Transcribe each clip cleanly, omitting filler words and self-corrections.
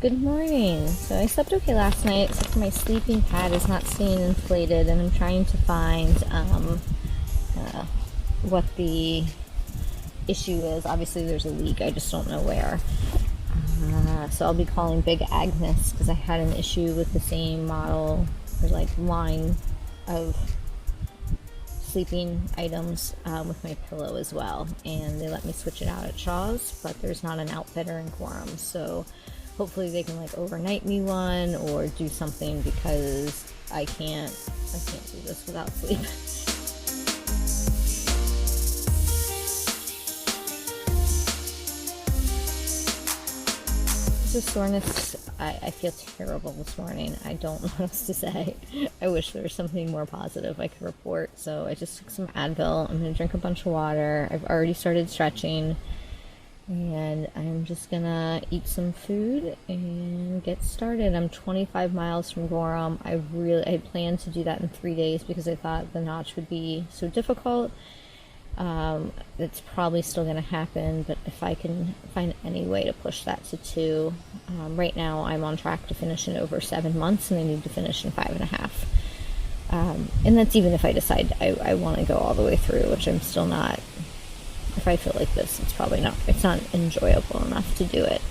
Good morning. So I slept okay last night, except for my sleeping pad is not staying inflated, and I'm trying to find what the issue is. Obviously there's a leak, I just don't know where. So I'll be calling Big Agnes because I had an issue with the same model or like line of sleeping items with my pillow as well, and they let me switch it out at Shaw's, but there's not an outfitter in Gorham, so hopefully they can like overnight me one or do something, because I can't do this without sleep. The soreness, I feel terrible this morning. I don't know what else to say. I wish there was something more positive I could report. So I just took some Advil. I'm gonna drink a bunch of water. I've already started stretching, and I'm just gonna eat some food and get started. I'm 25 miles from Gorham. I had planned to do that in 3 days because I thought the notch would be so difficult. It's probably still going to happen, but if I can find any way to push that to 2. Right now I'm on track to finish in over 7 months, and I need to finish in 5.5. And that's even if I decide I want to go all the way through, which I'm still not. If I feel like this, it's not enjoyable enough to do it.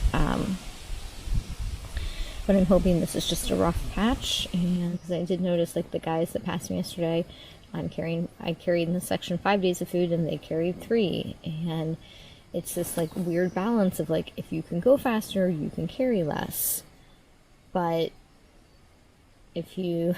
But I'm hoping this is just a rough patch, and because I did notice like the guys that passed me yesterday, I carried in this section 5 days of food and they carried 3, and it's this like weird balance of like, if you can go faster you can carry less, but if you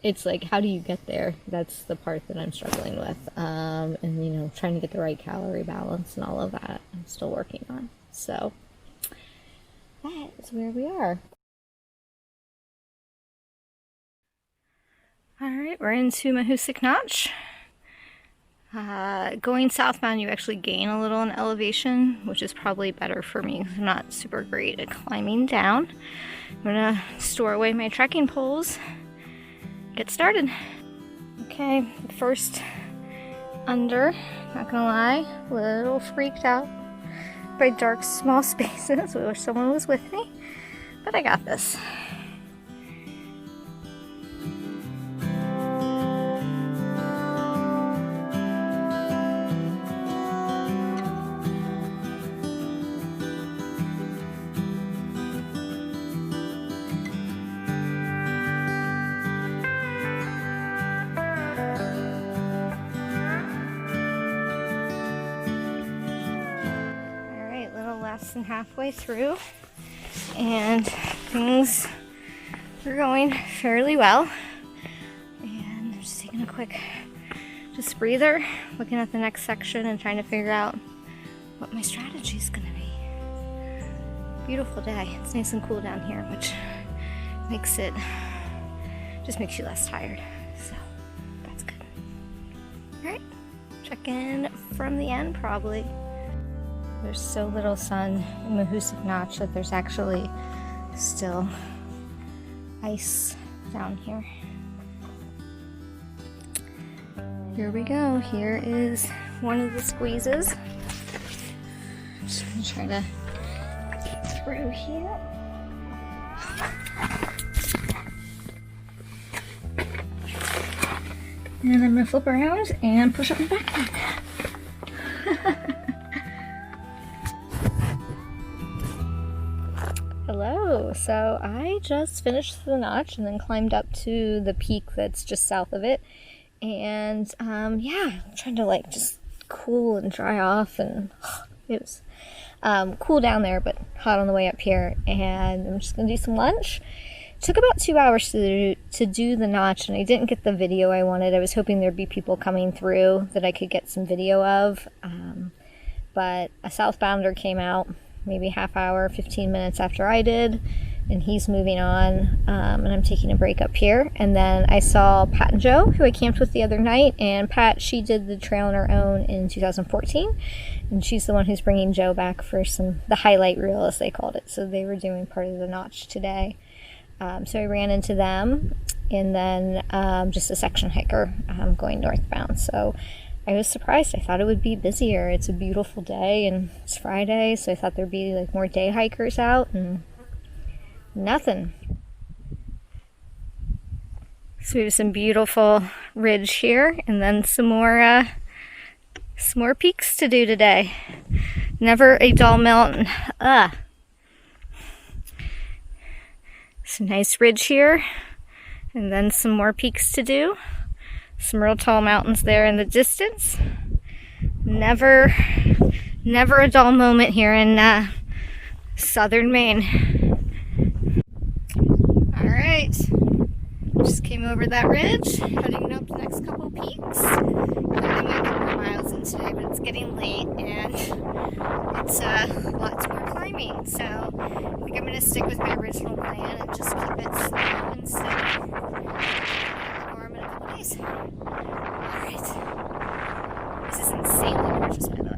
it's like, how do you get there? That's the part that I'm struggling with, and you know, trying to get the right calorie balance and all of that I'm still working on. So that is where we are. Alright, we're into Mahoosuc Notch. Going southbound, you actually gain a little in elevation, which is probably better for me because I'm not super great at climbing down. I'm gonna store away my trekking poles, get started. Okay, first under, not gonna lie, a little freaked out by dark small spaces. I wish someone was with me, but I got this. Less than halfway through, and things are going fairly well, and I'm just taking a quick breather, looking at the next section and trying to figure out what my strategy is going to be. Beautiful day. It's nice and cool down here, which just makes you less tired, so that's good. Alright, check in from the end probably. There's so little sun in Mahoosuc Notch that there's actually still ice down here. Here we go. Here is one of the squeezes. Just gonna try to get through here. And I'm gonna flip around and push up my backpack. Hello, so I just finished the notch and then climbed up to the peak that's just south of it, and yeah, I'm trying to like just cool and dry off, and it was cool down there but hot on the way up here, and I'm just gonna do some lunch. It took about 2 hours to do the notch, and I didn't get the video I wanted. I was hoping there'd be people coming through that I could get some video of, but a southbounder came out maybe half hour, 15 minutes after I did, and he's moving on, and I'm taking a break up here. And then I saw Pat and Joe, who I camped with the other night, and Pat, she did the trail on her own in 2014, and she's the one who's bringing Joe back for the highlight reel, as they called it. So they were doing part of the notch today. So I ran into them, and then just a section hiker going northbound. So I was surprised. I thought it would be busier. It's a beautiful day and it's Friday, so I thought there'd be like more day hikers out, and nothing. So we have some beautiful ridge here, and then some more peaks to do today. Never a dull mountain. Some nice ridge here, and then some more peaks to do. Some real tall mountains there in the distance. Never a dull moment here in southern Maine. All right, just came over that ridge, heading up the next couple peaks. I might get more miles in today, but it's getting late and it's lots more climbing. So I think I'm gonna stick with my original plan and just keep it slow and steady. Gorham in a couple days. All right. This is insanely gorgeous, by the way.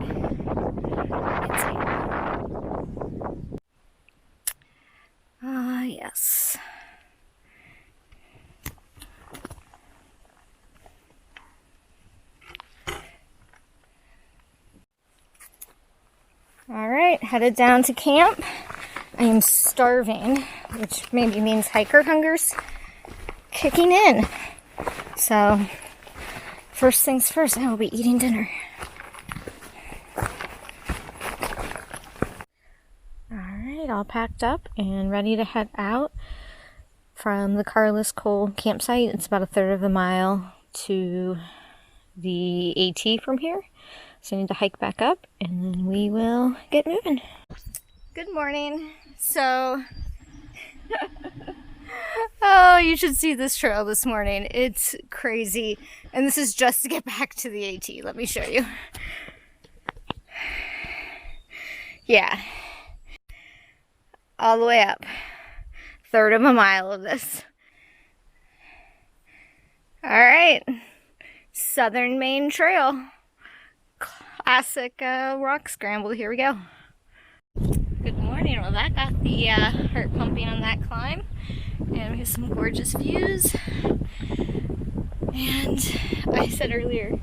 Insane. Yes. All right, headed down to camp. I am starving, which maybe means hiker hunger's kicking in. So, first things first, I will be eating dinner. Alright, all packed up and ready to head out from the Carless Coal campsite. It's about 1/3 of a mile to the AT from here. So I need to hike back up and then we will get moving. Good morning. So, oh, you should see this trail this morning. It's crazy. And this is just to get back to the AT. Let me show you. Yeah. All the way up. 1/3 of a mile of this. All right. Southern Maine Trail. Classic rock scramble. Here we go. Good morning. Well, that got the heart pumping on that climb. And we have some gorgeous views. And I said earlier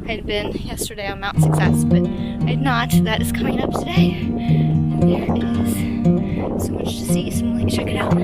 I had been yesterday on Mount Success, but I had not. That is coming up today. And there is so much to see. So I'm like, check it out.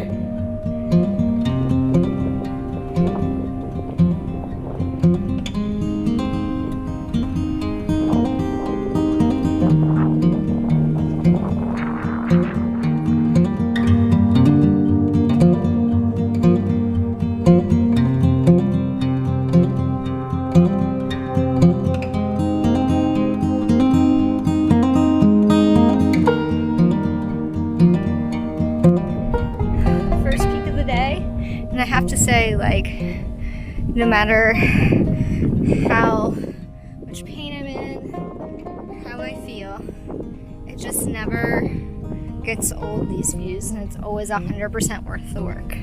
No matter how much pain I'm in, how I feel, it just never gets old, these views, and it's always 100% worth the work.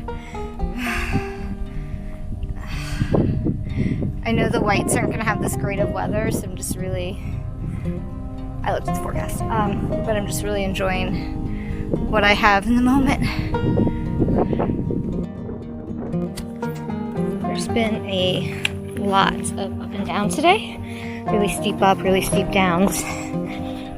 I know the whites aren't going to have this great of weather, so I'm just really, I looked at the forecast, but I'm just really enjoying what I have in the moment. There's been a lot of up and down today. Really steep up, really steep downs.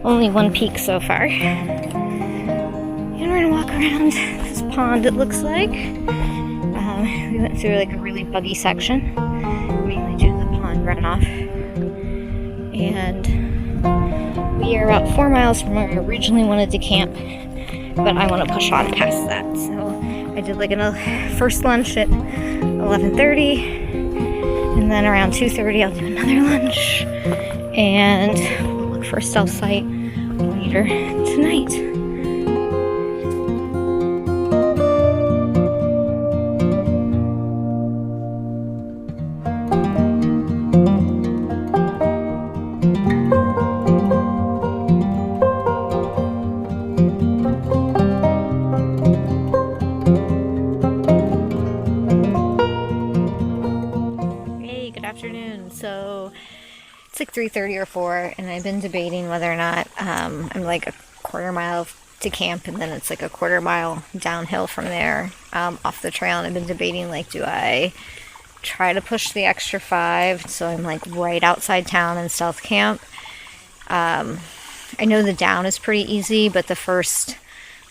Only one peak so far. And we're gonna walk around this pond, it looks like. We went through like a really buggy section, mainly due to the pond runoff. And we are about 4 miles from where I originally wanted to camp, but I want to push on past that. So I did like a first lunch at 11:30, and then around 2:30 I'll do another lunch, and we'll look for a stealth site later tonight. So it's like 3:30 or 4, and I've been debating whether or not I'm like a 1/4 mile to camp, and then it's like a 1/4 mile downhill from there off the trail. And I've been debating, like, do I try to push the extra 5, so I'm like right outside town in South Camp. I know the down is pretty easy, but the first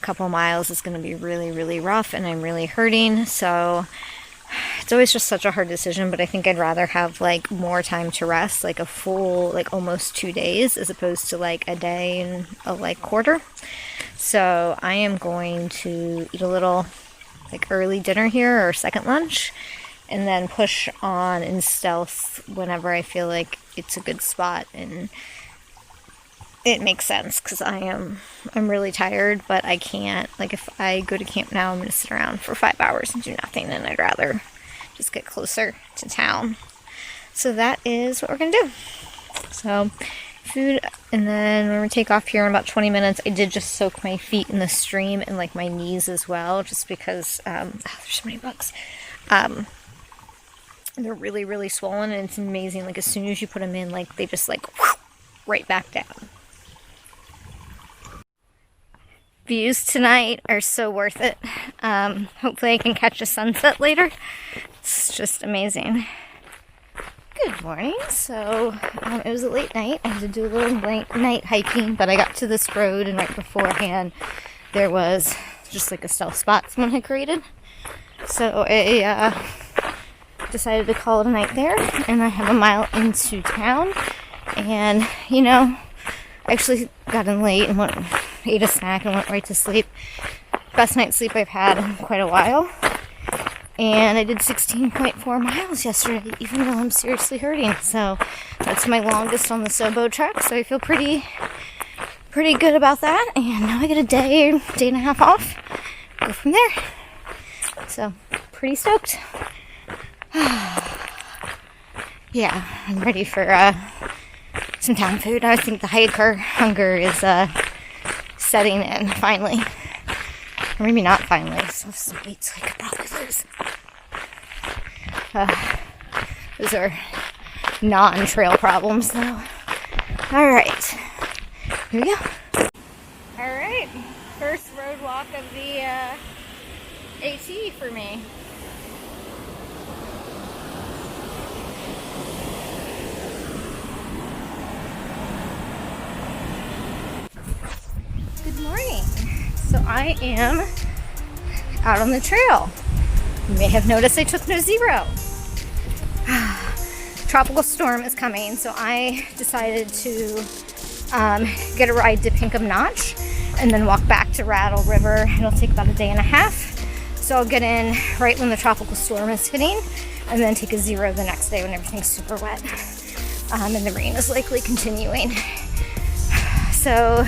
couple miles is going to be really, really rough, and I'm really hurting, so it's always just such a hard decision. But I think I'd rather have like more time to rest, like a full, like almost 2 days, as opposed to like a day and a like quarter. So I am going to eat a little like early dinner here, or second lunch, and then push on in stealth whenever I feel like it's a good spot and it makes sense, because I'm really tired, but I can't, like, if I go to camp now, I'm going to sit around for 5 hours and do nothing, and I'd rather just get closer to town. So that is what we're going to do. So food, and then we're going to take off here in about 20 minutes. I did just soak my feet in the stream and like my knees as well, just because there's so many bugs. They're really, really swollen, and it's amazing. Like, as soon as you put them in, like, they just like whoosh, right back down. Views tonight are so worth it. Hopefully I can catch a sunset later. It's just amazing. Good morning. So it was a late night. I had to do a little late night hiking, but I got to this road, and right beforehand there was just like a stealth spot someone had created. So I decided to call it a night there, and I have a mile into town, and you know, I actually got in late and ate a snack and went right to sleep. Best night's sleep I've had in quite a while. And I did 16.4 miles yesterday, even though I'm seriously hurting. So that's my longest on the SoBo trek. So I feel pretty good about that. And now I get a day and a half off. Go from there. So pretty stoked. Yeah, I'm ready for some town food. I think the hiker hunger is setting in finally. Or maybe not finally. So some weight so I could probably lose. Those are non-trail problems though. Alright. Here we go. Alright. First road walk of the AT for me. Good morning. So I am out on the trail. You may have noticed I took no zero. Tropical storm is coming, so I decided to get a ride to Pinkham Notch and then walk back to Rattle River. It'll take about a day and a half. So I'll get in right when the tropical storm is hitting, and then take a zero the next day when everything's super wet. And the rain is likely continuing. So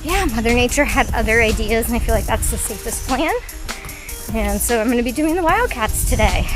yeah, Mother Nature had other ideas, and I feel like that's the safest plan. And so I'm going to be doing the Wildcats today.